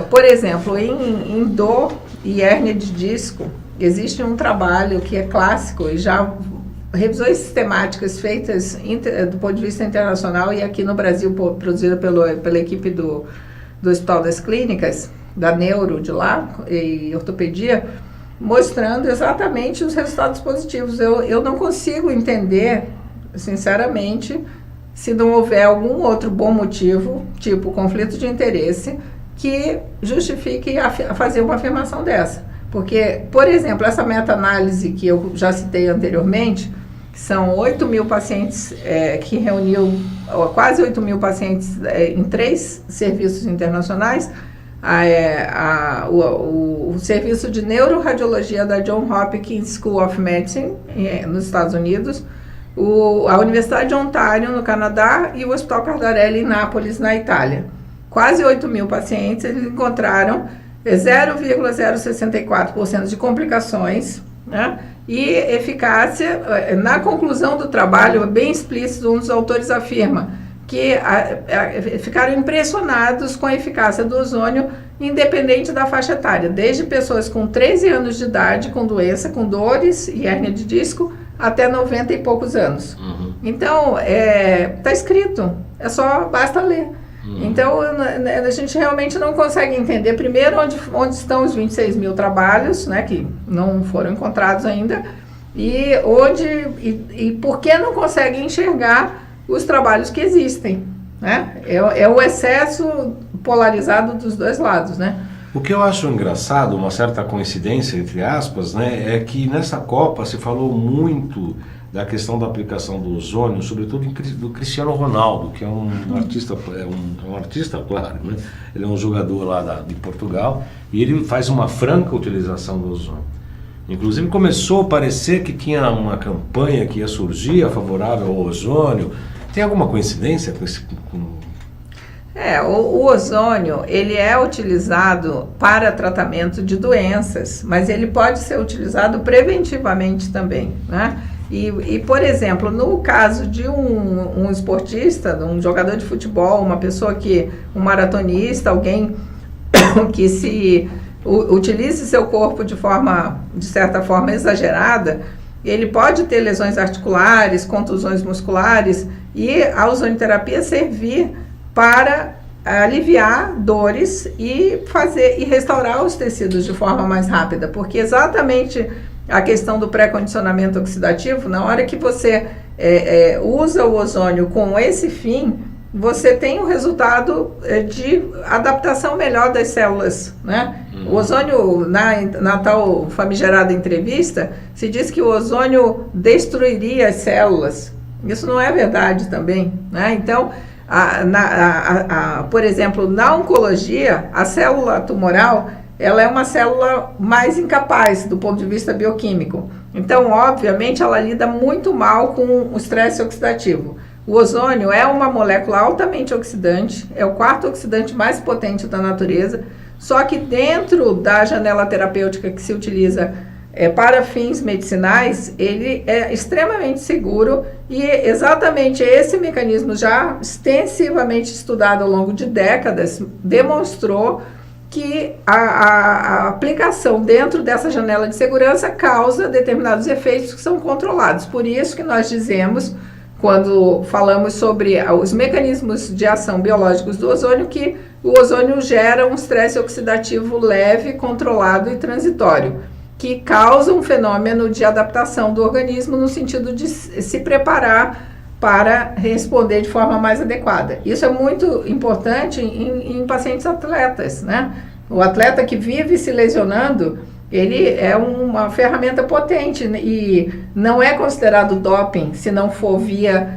Por exemplo, em dor e hérnia de disco, existe um trabalho que é clássico e já revisões sistemáticas feitas do ponto de vista internacional e aqui no Brasil produzida pela equipe do Hospital das Clínicas, da Neuro de lá e ortopedia, mostrando exatamente os resultados positivos. Eu não consigo entender, sinceramente, se não houver algum outro bom motivo, tipo conflito de interesse, que justifique fazer uma afirmação dessa. Porque, por exemplo, essa meta-análise que eu já citei anteriormente, são 8.000 pacientes que reuniu quase 8.000 pacientes em 3 serviços internacionais, o serviço de neuroradiologia da Johns Hopkins School of Medicine, nos Estados Unidos, a Universidade de Ontário, no Canadá, e o Hospital Cardarelli, em Nápoles, na Itália. Quase 8.000 pacientes, eles encontraram 0,064% de complicações, né? E eficácia. Na conclusão do trabalho, bem explícito, um dos autores afirma que ficaram impressionados com a eficácia do ozônio, independente da faixa etária, desde pessoas com 13 anos de idade, com doença, com dores e hérnia de disco, até 90 e poucos anos. Uhum. Então, está escrito, basta ler. Então, a gente realmente não consegue entender, primeiro, onde estão os 26.000 trabalhos, né, que não foram encontrados ainda, e por que não consegue enxergar os trabalhos que existem, né? É o excesso polarizado dos dois lados, né? O que eu acho engraçado, uma certa coincidência, entre aspas, né, é que nessa Copa se falou muito da questão da aplicação do ozônio, sobretudo do Cristiano Ronaldo, que é um artista, um artista, claro, né? Ele é um jogador lá de Portugal, e ele faz uma franca utilização do ozônio. Inclusive começou a parecer que tinha uma campanha que ia surgir favorável ao ozônio. Tem alguma coincidência com esse... O ozônio, ele é utilizado para tratamento de doenças, mas ele pode ser utilizado preventivamente também, né? E, por exemplo, no caso de um esportista, um jogador de futebol, um maratonista, alguém que utilize seu corpo de certa forma exagerada, ele pode ter lesões articulares, contusões musculares, e a ozonioterapia servir para aliviar dores e restaurar os tecidos de forma mais rápida, porque exatamente a questão do pré-condicionamento oxidativo, na hora que você usa o ozônio com esse fim, você tem um resultado de adaptação melhor das células, né? O ozônio, na tal famigerada entrevista, se diz que o ozônio destruiria as células. Isso não é verdade também, né? Então, por exemplo, na oncologia, a célula tumoral, ela é uma célula mais incapaz do ponto de vista bioquímico. Então, obviamente, ela lida muito mal com o estresse oxidativo. O ozônio é uma molécula altamente oxidante, é o quarto oxidante mais potente da natureza, só que dentro da janela terapêutica que se utiliza para fins medicinais, ele é extremamente seguro e exatamente esse mecanismo já extensivamente estudado ao longo de décadas demonstrou que a aplicação dentro dessa janela de segurança causa determinados efeitos que são controlados. Por isso que nós dizemos, quando falamos sobre os mecanismos de ação biológicos do ozônio, que o ozônio gera um estresse oxidativo leve, controlado e transitório, que causa um fenômeno de adaptação do organismo no sentido de se preparar para responder de forma mais adequada. Isso é muito importante em pacientes atletas, né? O atleta que vive se lesionando, ele é uma ferramenta potente e não é considerado doping se não for via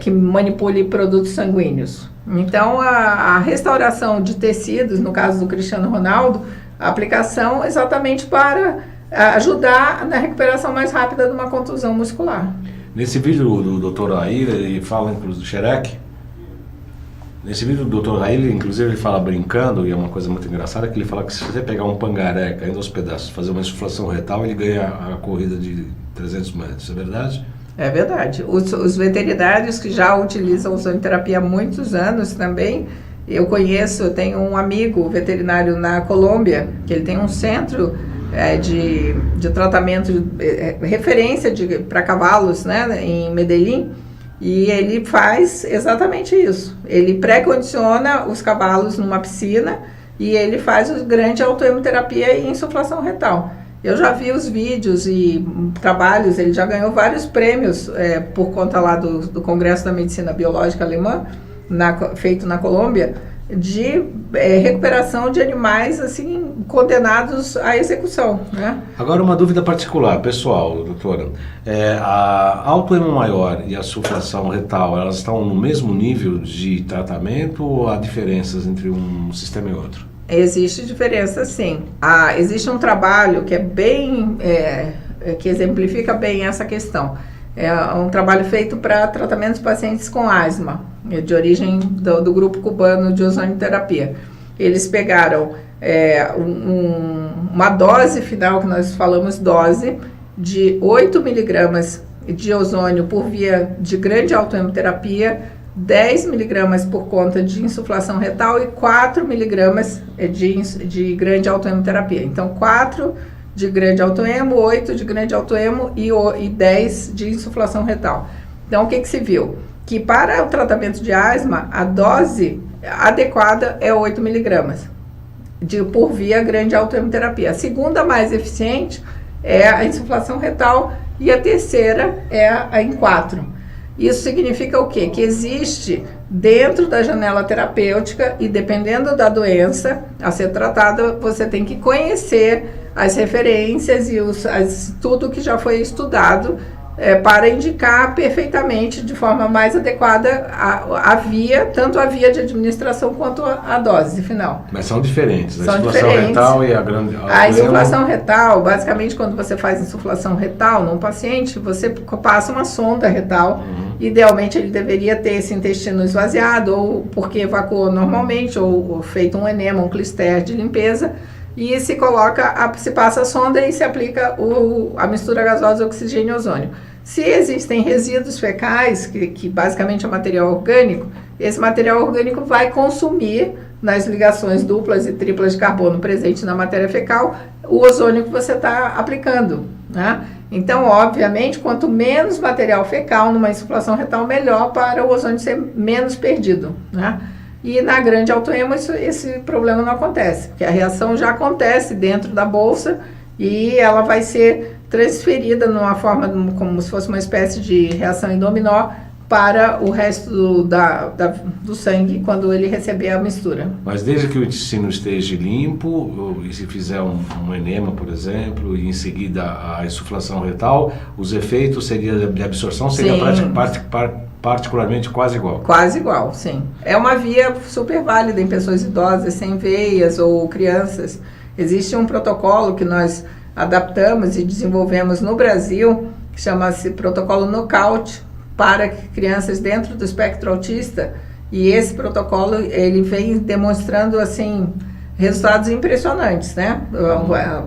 que manipule produtos sanguíneos. Então, a restauração de tecidos, no caso do Cristiano Ronaldo, a aplicação exatamente para ajudar na recuperação mais rápida de uma contusão muscular. Nesse vídeo do Dr. Rail, ele fala, inclusive, do Xerec. Nesse vídeo do Dr. Rail, inclusive, ele fala brincando, e é uma coisa muito engraçada, que ele fala que se você pegar um pangaré caindo aos pedaços, fazer uma insuflação retal, ele ganha a corrida de 300 metros. É verdade? É verdade. Os veterinários que já utilizam ozonioterapia há muitos anos também, eu tenho um amigo veterinário na Colômbia, que ele tem um centro de tratamento, referência para cavalos, né, em Medellín, e ele faz exatamente isso. Ele pré-condiciona os cavalos numa piscina e ele faz o grande autoemoterapia e insuflação retal. Eu já vi os vídeos e trabalhos, ele já ganhou vários prêmios por conta lá do Congresso da Medicina Biológica Alemã, feito na Colômbia, de recuperação de animais assim condenados à execução, né? Agora uma dúvida particular, pessoal, doutora. A autoemo maior e a sulfação retal, elas estão no mesmo nível de tratamento ou há diferenças entre um sistema e outro? Existe diferença, sim. Existe um trabalho que é bem, que exemplifica bem essa questão. É um trabalho feito para tratamento de pacientes com asma, de origem do grupo cubano de ozonioterapia. Eles pegaram uma dose final, que nós falamos dose, de 8 miligramas de ozônio por via de grande autoemoterapia, 10 miligramas por conta de insuflação retal e 4 miligramas de grande autoemoterapia. Então, 4 de grande autoemo, 8 de grande autoemo e 10 de insuflação retal. Então, o que se viu? Que para o tratamento de asma, a dose adequada é 8 miligramas por via grande autoemoterapia. A segunda mais eficiente é a insuflação retal e a terceira é a em 4. Isso significa o quê? Que existe dentro da janela terapêutica e dependendo da doença a ser tratada, você tem que conhecer as referências e tudo que já foi estudado para indicar perfeitamente, de forma mais adequada, tanto a via de administração quanto a dose final. Mas são diferentes, a insuflação retal e a grande... A insuflação retal, basicamente, quando você faz insuflação retal num paciente, você passa uma sonda retal. Idealmente, ele deveria ter esse intestino esvaziado, ou porque evacuou normalmente, ou feito um enema, um clister de limpeza, e se passa a sonda e se aplica a mistura gasosa oxigênio e ozônio. Se existem resíduos fecais, que basicamente é material orgânico, esse material orgânico vai consumir nas ligações duplas e triplas de carbono presentes na matéria fecal o ozônio que você está aplicando, né? Então, obviamente, quanto menos material fecal numa insuflação retal, melhor para o ozônio ser menos perdido, né? E na grande autoemo esse problema não acontece, porque a reação já acontece dentro da bolsa e ela vai ser transferida numa forma como se fosse uma espécie de reação em dominó para o resto do sangue quando ele receber a mistura. Mas desde que o intestino esteja limpo, e se fizer um enema, por exemplo, e em seguida a insuflação retal, os efeitos de absorção seria particularmente quase igual. Quase igual, sim. É uma via super válida em pessoas idosas, sem veias ou crianças. Existe um protocolo que nós adaptamos e desenvolvemos no Brasil, que chama-se protocolo Knockout, para crianças dentro do espectro autista, e esse protocolo ele vem demonstrando assim resultados impressionantes, né?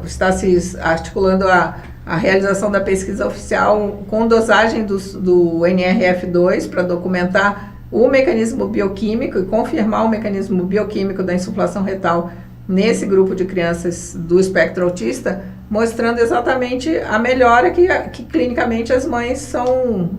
Está se articulando a realização da pesquisa oficial com dosagem do NRF2 para documentar o mecanismo bioquímico e confirmar o mecanismo bioquímico da insuflação retal nesse grupo de crianças do espectro autista, mostrando exatamente a melhora que clinicamente as mães são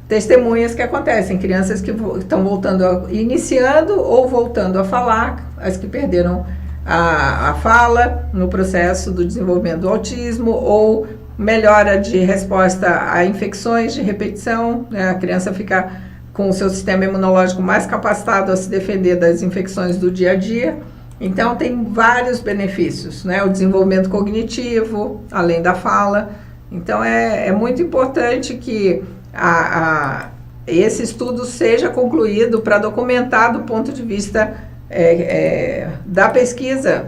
testemunhas que acontecem. Crianças que estão iniciando ou voltando a falar, as que perderam a fala no processo do desenvolvimento do autismo, ou melhora de resposta a infecções de repetição, né? A criança fica com o seu sistema imunológico mais capacitado a se defender das infecções do dia a dia. Então, tem vários benefícios, né? O desenvolvimento cognitivo, além da fala. Então, é muito importante que esse estudo seja concluído para documentar do ponto de vista da pesquisa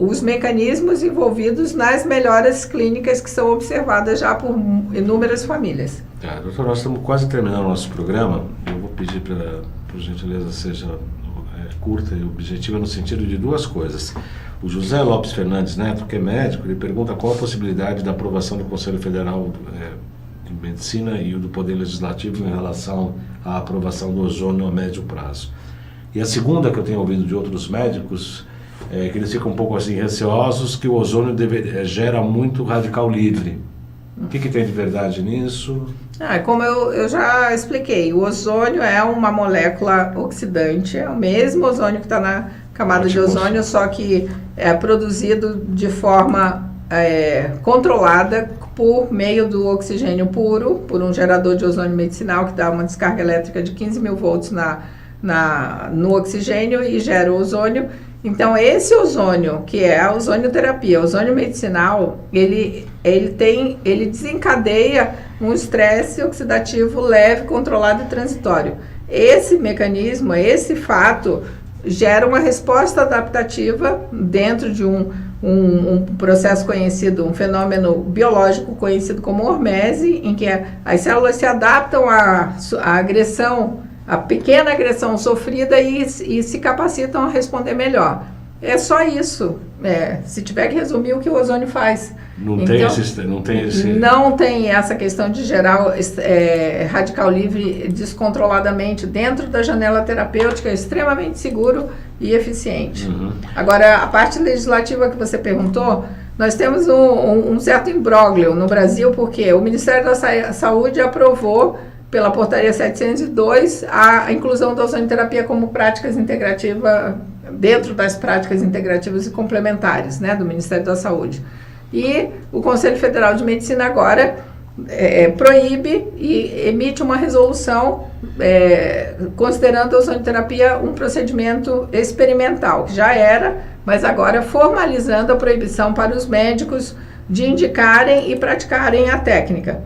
os mecanismos envolvidos nas melhoras clínicas que são observadas já por inúmeras famílias. Doutor, nós estamos quase terminando o nosso programa. Eu vou pedir por gentileza, seja curta e objetiva no sentido de duas coisas. O José Lopes Fernandes Neto, que é médico, ele pergunta qual a possibilidade da aprovação do Conselho Federal de Medicina e do Poder Legislativo em relação à aprovação do ozônio a médio prazo. E a segunda, que eu tenho ouvido de outros médicos, é que eles ficam um pouco assim receosos que o ozônio gera muito radical livre. O que tem de verdade nisso? Como eu já expliquei, o ozônio é uma molécula oxidante, é o mesmo ozônio que está na camada de ozônio, só que é produzido de forma controlada por meio do oxigênio puro, por um gerador de ozônio medicinal que dá uma descarga elétrica de 15 mil volts no oxigênio e gera o ozônio. Então, esse ozônio, que é a ozonioterapia, ozônio medicinal, ele desencadeia um estresse oxidativo leve, controlado e transitório. Esse mecanismo, esse fato, gera uma resposta adaptativa dentro de um processo conhecido, um fenômeno biológico conhecido como hormese, em que as células se adaptam à agressão, a pequena agressão sofrida e se capacitam a responder melhor. É só isso. Se tiver que resumir o que o ozônio faz. Não tem essa questão de gerar radical livre descontroladamente dentro da janela terapêutica, é extremamente seguro e eficiente. Uhum. Agora, a parte legislativa que você perguntou, nós temos um certo imbróglio no Brasil, porque o Ministério da Saúde aprovou pela portaria 702, a inclusão da ozonioterapia como práticas integrativas, dentro das práticas integrativas e complementares, né, do Ministério da Saúde. E o Conselho Federal de Medicina agora proíbe e emite uma resolução considerando a ozonioterapia um procedimento experimental, que já era, mas agora formalizando a proibição para os médicos de indicarem e praticarem a técnica.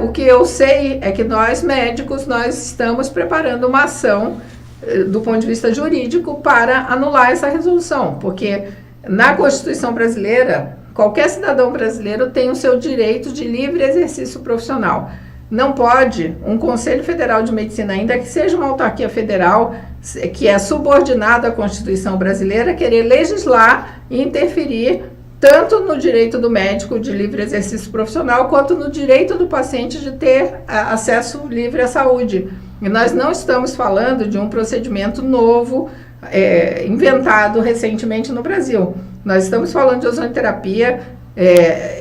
O que eu sei é que nós médicos, nós estamos preparando uma ação do ponto de vista jurídico para anular essa resolução, porque na Constituição brasileira, qualquer cidadão brasileiro tem o seu direito de livre exercício profissional. Não pode um Conselho Federal de Medicina, ainda que seja uma autarquia federal, que é subordinada à Constituição brasileira, querer legislar e interferir tanto no direito do médico de livre exercício profissional, quanto no direito do paciente de ter acesso livre à saúde. E nós não estamos falando de um procedimento novo, inventado recentemente no Brasil. Nós estamos falando de ozonioterapia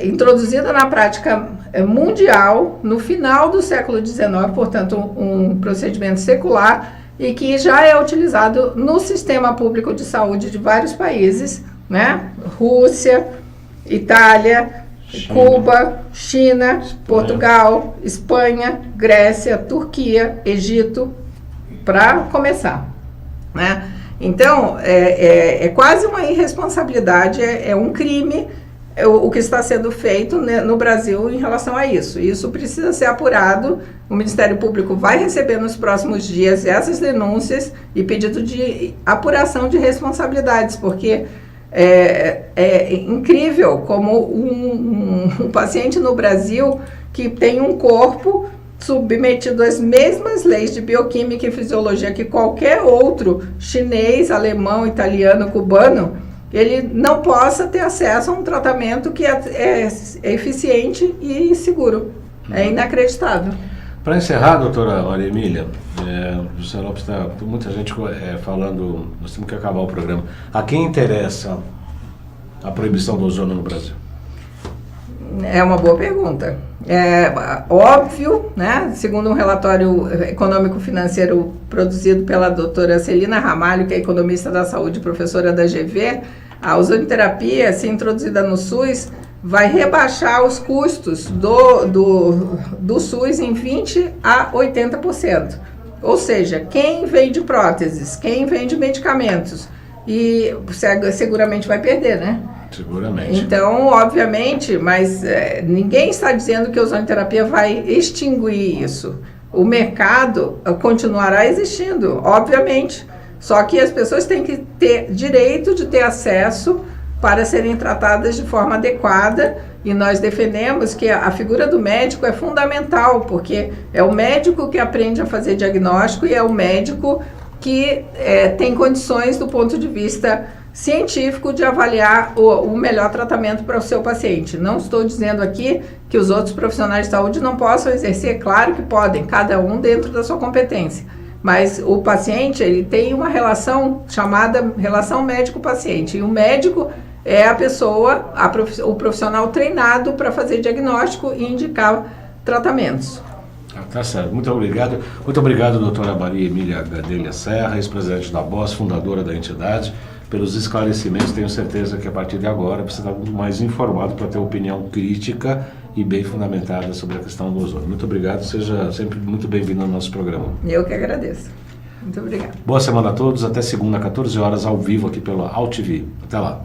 introduzida na prática mundial no final do século XIX, portanto, um procedimento secular, e que já é utilizado no sistema público de saúde de vários países, né? Rússia, Itália, Cuba, China, Portugal, Espanha, Grécia, Turquia, Egito, para começar, né? Então, é quase uma irresponsabilidade, é um crime o que está sendo feito, né, no Brasil em relação a isso. Isso precisa ser apurado. O Ministério Público vai receber nos próximos dias essas denúncias e pedido de apuração de responsabilidades, porque é incrível como um paciente no Brasil que tem um corpo submetido às mesmas leis de bioquímica e fisiologia que qualquer outro chinês, alemão, italiano, cubano, ele não possa ter acesso a um tratamento que é eficiente e seguro. É inacreditável. Para encerrar, doutora Maria Emília, o José Lopes está muita gente falando, nós temos que acabar o programa. A quem interessa a proibição do ozônio no Brasil? É uma boa pergunta. É óbvio, né? Segundo um relatório econômico-financeiro produzido pela doutora Celina Ramalho, que é economista da saúde e professora da GV, a ozonioterapia, se introduzida no SUS, vai rebaixar os custos do SUS em 20% a 80%. Ou seja, quem vende próteses, quem vende medicamentos, e seguramente vai perder, né? Seguramente. Então, obviamente, mas ninguém está dizendo que a ozonioterapia vai extinguir isso. O mercado continuará existindo, obviamente. Só que as pessoas têm que ter direito de ter acesso para serem tratadas de forma adequada, e nós defendemos que a figura do médico é fundamental, porque é o médico que aprende a fazer diagnóstico e é o médico que tem condições do ponto de vista científico de avaliar o melhor tratamento para o seu paciente. Não estou dizendo aqui que os outros profissionais de saúde não possam exercer, claro que podem, cada um dentro da sua competência. Mas o paciente, ele tem uma relação chamada relação médico-paciente, e o médico é a pessoa, o profissional treinado para fazer diagnóstico e indicar tratamentos. Tá certo, muito obrigado. Muito obrigado, doutora Maria Emília Gadelha Serra, ex-presidente da BOS, fundadora da entidade, pelos esclarecimentos. Tenho certeza que a partir de agora você está muito mais informado para ter opinião crítica e bem fundamentada sobre a questão do ozônio. Muito obrigado, seja sempre muito bem-vindo ao nosso programa. Eu que agradeço. Muito obrigada. Boa semana a todos, até segunda, 14 horas, ao vivo aqui pela AltV. Até lá.